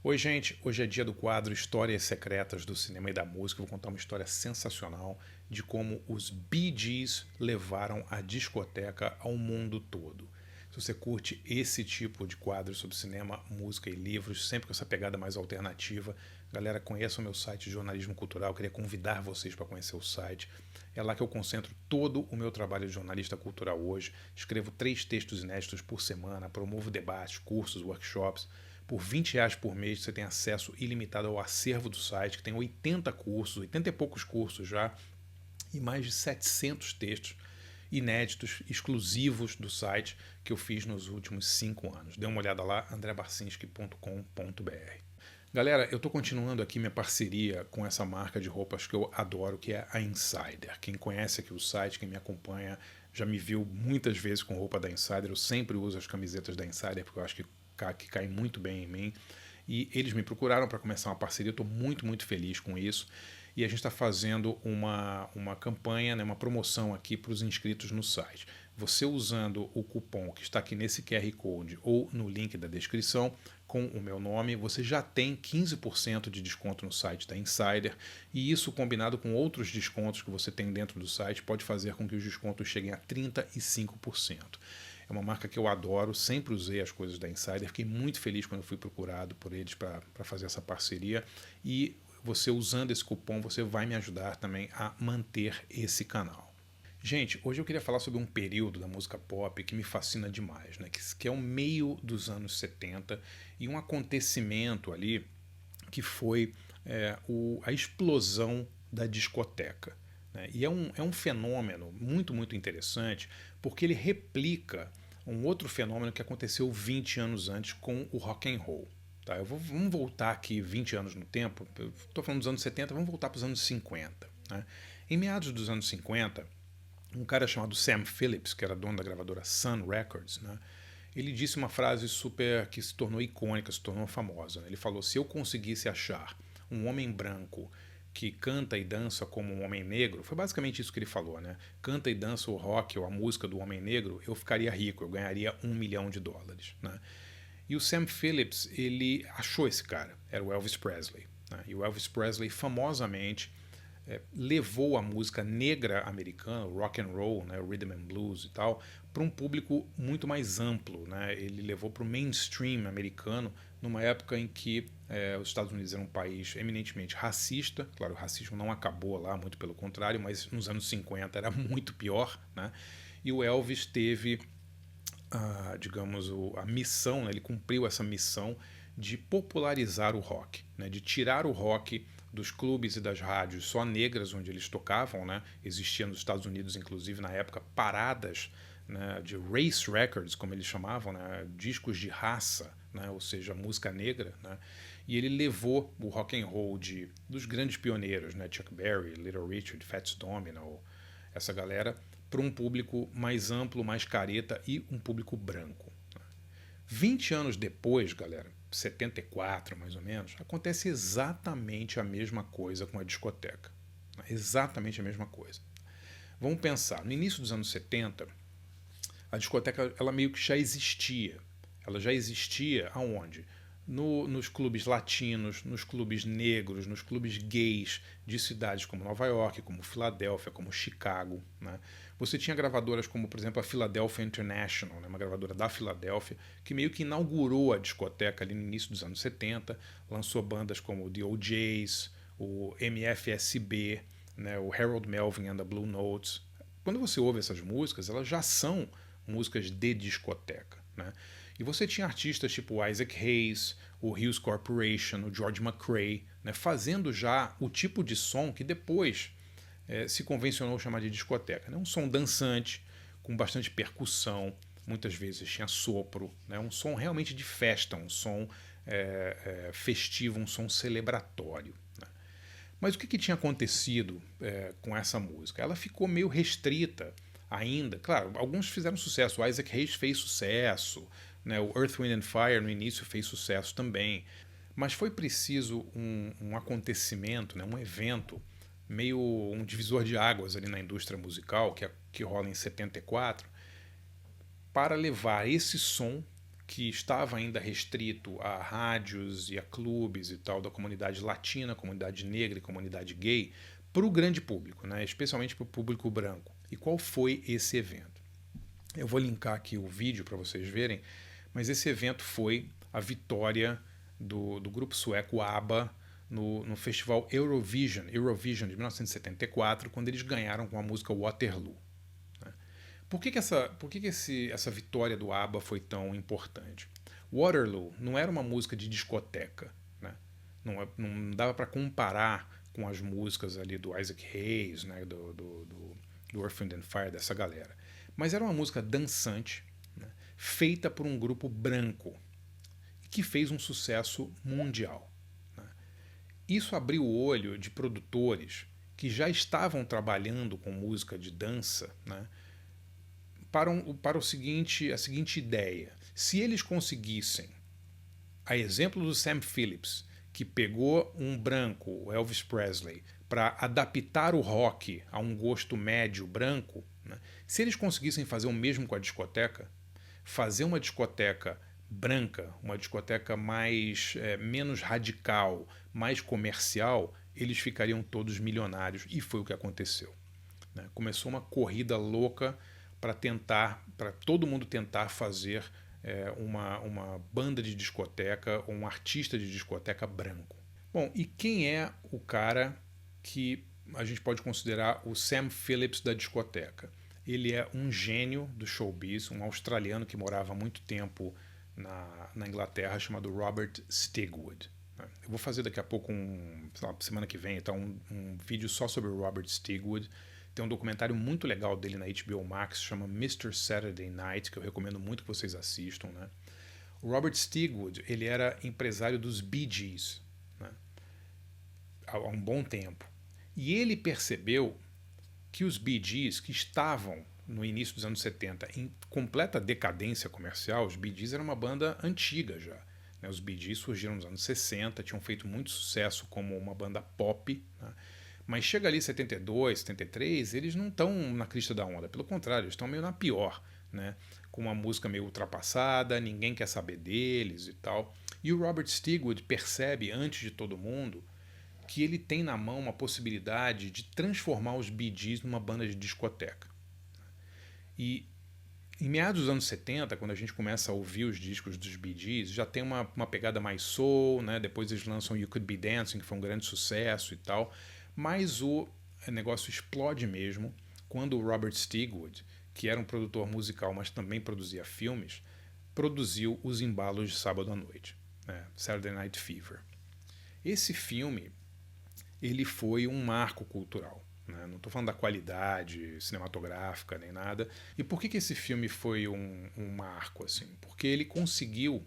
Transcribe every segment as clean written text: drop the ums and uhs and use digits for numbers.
Oi, gente. Hoje é dia do quadro Histórias Secretas do Cinema e da Música. Vou contar uma história sensacional de como os Bee Gees levaram a discoteca ao mundo todo. Se você curte esse tipo de quadro sobre cinema, música e livros, sempre com essa pegada mais alternativa, galera, conheça o meu site de jornalismo cultural. Eu queria convidar vocês para conhecer o site. É lá que eu concentro todo o meu trabalho de jornalista cultural hoje. Escrevo 3 textos inéditos por semana, promovo debates, cursos, workshops. Por R$ 20 por mês você tem acesso ilimitado ao acervo do site, que tem 80 cursos, 80 e poucos cursos já, e mais de 700 textos inéditos, exclusivos do site, que eu fiz nos últimos 5 anos. Dê uma olhada lá, andrebarcinski.com.br. Galera, eu estou continuando aqui minha parceria com essa marca de roupas que eu adoro, que é a Insider. Quem conhece aqui o site, quem me acompanha, já me viu muitas vezes com roupa da Insider. Eu sempre uso as camisetas da Insider, porque eu acho que caem muito bem em mim. E eles me procuraram para começar uma parceria, eu estou muito, muito feliz com isso. E a gente está fazendo uma campanha, né, uma promoção aqui para os inscritos no site. Você usando o cupom que está aqui nesse QR Code ou no link da descrição, com o meu nome, você já tem 15% de desconto no site da Insider, e isso combinado com outros descontos que você tem dentro do site pode fazer com que os descontos cheguem a 35%. É uma marca que eu adoro, sempre usei as coisas da Insider, fiquei muito feliz quando fui procurado por eles para fazer essa parceria, e você usando esse cupom você vai me ajudar também a manter esse canal. Gente, hoje eu queria falar sobre um período da música pop que me fascina demais, né? Que é o meio dos anos 70 e um acontecimento ali que foi a explosão da discoteca. Né? E é um fenômeno muito, muito interessante porque ele replica um outro fenômeno que aconteceu 20 anos antes com o rock and roll. Tá? Vamos voltar aqui 20 anos no tempo, estou falando dos anos 70, vamos voltar para os anos 50. Né? Em meados dos anos 50, um cara chamado Sam Phillips, que era dono da gravadora Sun Records, né? Ele disse uma frase super que se tornou icônica, se tornou famosa. Né? Ele falou: se eu conseguisse achar um homem branco que canta e dança como um homem negro, foi basicamente isso que ele falou, né? Canta e dança o rock ou a música do homem negro, eu ficaria rico, eu ganharia US$ 1 milhão. Né? E o Sam Phillips, ele achou esse cara, era o Elvis Presley. Né? E o Elvis Presley, famosamente, levou a música negra americana, o rock and roll, né, o rhythm and blues e tal, para um público muito mais amplo. Né? Ele levou para o mainstream americano numa época em que os Estados Unidos era um país eminentemente racista. Claro, o racismo não acabou lá, muito pelo contrário, mas nos anos 50 era muito pior. Né? E o Elvis teve digamos, a missão, né, ele cumpriu essa missão de popularizar o rock, né, de tirar o rock dos clubes e das rádios só negras onde eles tocavam. Né, existia nos Estados Unidos, inclusive, na época, paradas, né, de race records, como eles chamavam, né, discos de raça, né, ou seja, música negra. Né, e ele levou o rock and roll dos grandes pioneiros, né, Chuck Berry, Little Richard, Fats Domino, essa galera, para um público mais amplo, mais careta e um público branco. 20 anos depois, galera, 74 mais ou menos, acontece exatamente a mesma coisa com a discoteca. Exatamente a mesma coisa. Vamos pensar, no início dos anos 70, a discoteca ela meio que já existia. Ela já existia aonde? Nos clubes latinos, nos clubes negros, nos clubes gays de cidades como Nova York, como Filadélfia, como Chicago. Né? Você tinha gravadoras como, por exemplo, a Philadelphia International, né? Uma gravadora da Filadélfia, que meio que inaugurou a discoteca ali no início dos anos 70, lançou bandas como o The OJs, o MFSB, né? O Harold Melvin and the Blue Notes. Quando você ouve essas músicas, elas já são músicas de discoteca. Né? E você tinha artistas tipo Isaac Hayes, o Hughes Corporation, o George McRae, né, fazendo já o tipo de som que depois se convencionou chamar de discoteca. Né? Um som dançante, com bastante percussão, muitas vezes tinha sopro, né? Um som realmente de festa, um som festivo, um som celebratório. Né? Mas o que tinha acontecido com essa música? Ela ficou meio restrita ainda. Claro, alguns fizeram sucesso. O Isaac Hayes fez sucesso, né? O Earth, Wind and Fire no início fez sucesso também. Mas foi preciso um acontecimento, né? Um evento, meio um divisor de águas ali na indústria musical, que rola em 74, para levar esse som que estava ainda restrito a rádios e a clubes e tal da comunidade latina, comunidade negra e comunidade gay, para o grande público, né? Especialmente para o público branco. E qual foi esse evento? Eu vou linkar aqui o vídeo para vocês verem, mas esse evento foi a vitória do grupo sueco ABBA no festival Eurovision de 1974, quando eles ganharam com a música Waterloo. Por que essa vitória do ABBA foi tão importante? Waterloo não era uma música de discoteca, né? Não dava para comparar com as músicas ali do Isaac Hayes, né? do Earth, Wind and Fire, dessa galera. Mas era uma música dançante, né? Feita por um grupo branco, que fez um sucesso mundial. Né? Isso abriu o olho de produtores que já estavam trabalhando com música de dança, né? para a seguinte ideia. Se eles conseguissem, a exemplo do Sam Phillips, que pegou um branco, o Elvis Presley, para adaptar o rock a um gosto médio branco, né? Se eles conseguissem fazer o mesmo com a discoteca, fazer uma discoteca branca, uma discoteca menos radical, mais comercial, eles ficariam todos milionários, e foi o que aconteceu. Né? Começou uma corrida louca para todo mundo tentar fazer uma banda de discoteca ou um artista de discoteca branco. Bom, e quem é o cara que a gente pode considerar o Sam Phillips da discoteca? Ele é um gênio do showbiz, um australiano que morava há muito tempo na Inglaterra, chamado Robert Stigwood. Eu vou fazer daqui a pouco, semana que vem, então, um vídeo só sobre o Robert Stigwood. Tem um documentário muito legal dele na HBO Max, chama Mr. Saturday Night, que eu recomendo muito que vocês assistam. Né? O Robert Stigwood, ele era empresário dos Bee Gees, né? Há um bom tempo. E ele percebeu que os Bee Gees, que estavam no início dos anos 70 em completa decadência comercial, os Bee Gees era uma banda antiga já. Né? Os Bee Gees surgiram nos anos 60, tinham feito muito sucesso como uma banda pop, né? Mas chega ali 72, 73, eles não estão na crista da onda. Pelo contrário, eles estão meio na pior, né? Com uma música meio ultrapassada, ninguém quer saber deles e tal. E o Robert Stigwood percebe, antes de todo mundo, que ele tem na mão uma possibilidade de transformar os Bee Gees numa banda de discoteca. E em meados dos anos 70, quando a gente começa a ouvir os discos dos Bee Gees, já tem uma pegada mais soul, né? Depois eles lançam You Could Be Dancing, que foi um grande sucesso e tal. Mas o negócio explode mesmo quando o Robert Stigwood, que era um produtor musical, mas também produzia filmes, produziu Os Embalos de Sábado à Noite, né? Saturday Night Fever. Esse filme, ele foi um marco cultural. Né? Não estou falando da qualidade cinematográfica nem nada. E por que esse filme foi um marco? Assim? Porque ele conseguiu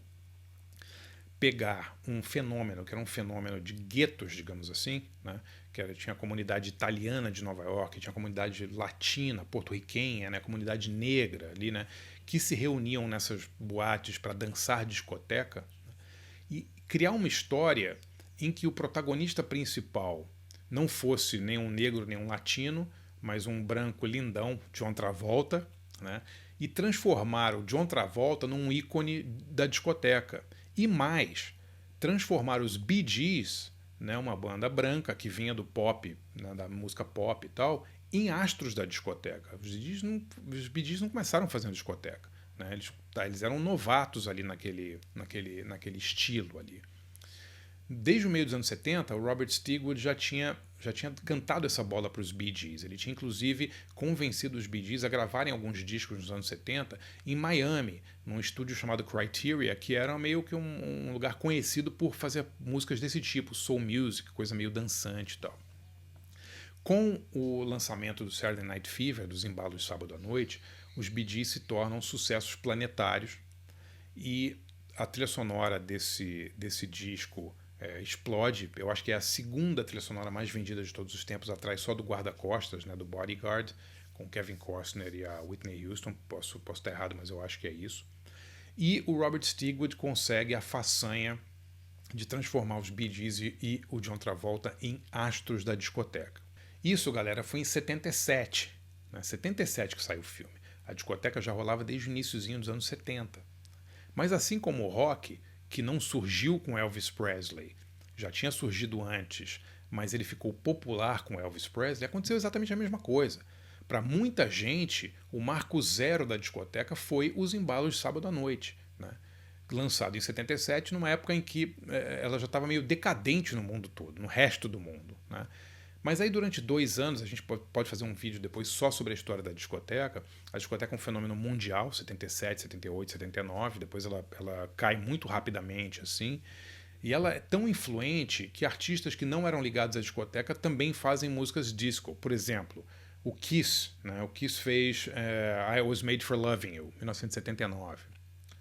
pegar um fenômeno, que era um fenômeno de guetos, digamos assim, né? Tinha a comunidade italiana de Nova York, tinha a comunidade latina, porto-riquenha, né? A comunidade negra ali, né? Que se reuniam nessas boates para dançar discoteca, né? E criar uma história em que o protagonista principal não fosse nem um negro nem um latino, mas um branco lindão, John Travolta, né? E transformar o John Travolta num ícone da discoteca. E mais, transformar os Bee Gees, né, uma banda branca que vinha do pop, né, da música pop e tal, em astros da discoteca. Os Bee Gees não começaram fazendo discoteca. Né, eles eram novatos ali naquele estilo ali. Desde o meio dos anos 70, o Robert Stigwood já tinha cantado essa bola para os Bee Gees. Ele tinha, inclusive, convencido os Bee Gees a gravarem alguns discos nos anos 70 em Miami, num estúdio chamado Criteria, que era meio que um lugar conhecido por fazer músicas desse tipo, soul music, coisa meio dançante e tal. Com o lançamento do Saturday Night Fever, dos Embalos de Sábado à Noite, os Bee Gees se tornam sucessos planetários e a trilha sonora desse disco explode. Eu acho que é a segunda trilha sonora mais vendida de todos os tempos, atrás só do Guarda-Costas, né, do Bodyguard, com Kevin Costner e a Whitney Houston. Posso estar errado, mas eu acho que é isso. E o Robert Stigwood consegue a façanha de transformar os Bee Gees e o John Travolta em astros da discoteca. Isso, galera, foi em 77. Né, 77 que saiu o filme. A discoteca já rolava desde o iniciozinho dos anos 70. Mas assim como o rock, que não surgiu com Elvis Presley, já tinha surgido antes, mas ele ficou popular com Elvis Presley, aconteceu exatamente a mesma coisa. Para muita gente, o marco zero da discoteca foi os embalos de sábado à noite, né? Lançado em 77, numa época em que ela já estava meio decadente no mundo todo, no resto do mundo, né? Mas aí durante 2 anos, a gente pode fazer um vídeo depois só sobre a história da discoteca. A discoteca é um fenômeno mundial, 77, 78, 79, depois ela cai muito rapidamente assim. E ela é tão influente que artistas que não eram ligados à discoteca também fazem músicas disco. Por exemplo, o Kiss, né? O Kiss fez I Was Made for Loving You, 1979.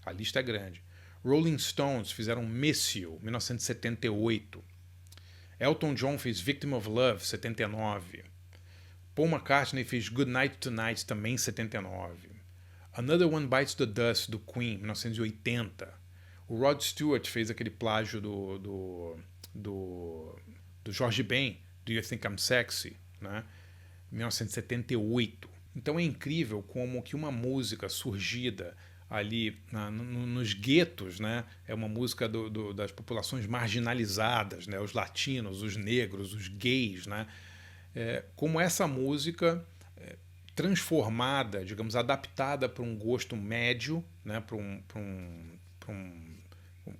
A lista é grande. Rolling Stones fizeram Miss You, 1978. Elton John fez Victim of Love, 79. Paul McCartney fez Good Night Tonight, também 79. Another One Bites the Dust, do Queen, 1980. O Rod Stewart fez aquele plágio do George Ben, Do You Think I'm Sexy, né? 1978. Então é incrível como que uma música surgida ali nos guetos, né? É uma música das populações marginalizadas, né? Os latinos, os negros, os gays, né? Como essa música transformada, digamos, adaptada para um gosto médio, né?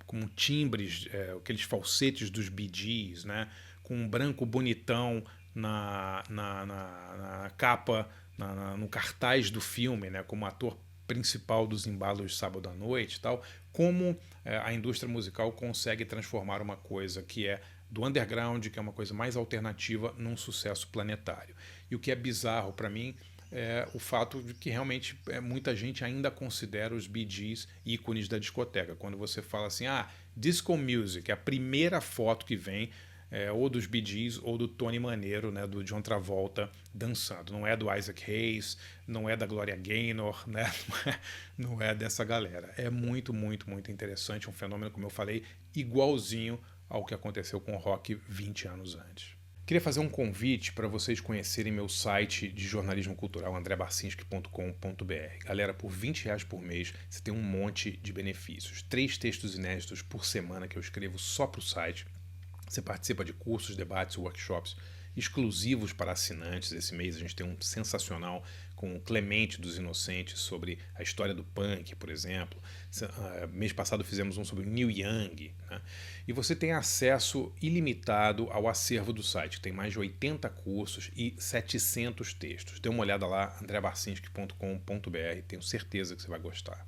Com timbres, aqueles falsetes dos Bee Gees, né? Com um branco bonitão na capa, no cartaz do filme, né? Como ator principal dos embalos de sábado à noite e tal, como a indústria musical consegue transformar uma coisa que é do underground, que é uma coisa mais alternativa, num sucesso planetário. E o que é bizarro para mim é o fato de que realmente muita gente ainda considera os Bee Gees ícones da discoteca. Quando você fala assim, disco music, a primeira foto que vem ou dos Bee Gees ou do Tony Manero, né, do John Travolta dançando. Não é do Isaac Hayes, não é da Gloria Gaynor, né? Não é dessa galera. É muito, muito, muito interessante, um fenômeno, como eu falei, igualzinho ao que aconteceu com o rock 20 anos antes. Queria fazer um convite para vocês conhecerem meu site de jornalismo cultural, andrebarcinski.com.br. Galera, por R$20 por mês, você tem um monte de benefícios. 3 textos inéditos por semana que eu escrevo só para o site. Você participa de cursos, debates, workshops exclusivos para assinantes. Esse mês a gente tem um sensacional com o Clemente dos Inocentes sobre a história do punk, por exemplo. Mês passado fizemos um sobre o Neil Young, né? E você tem acesso ilimitado ao acervo do site. Tem mais de 80 cursos e 700 textos. Dê uma olhada lá, andrebarcinski.com.br. Tenho certeza que você vai gostar.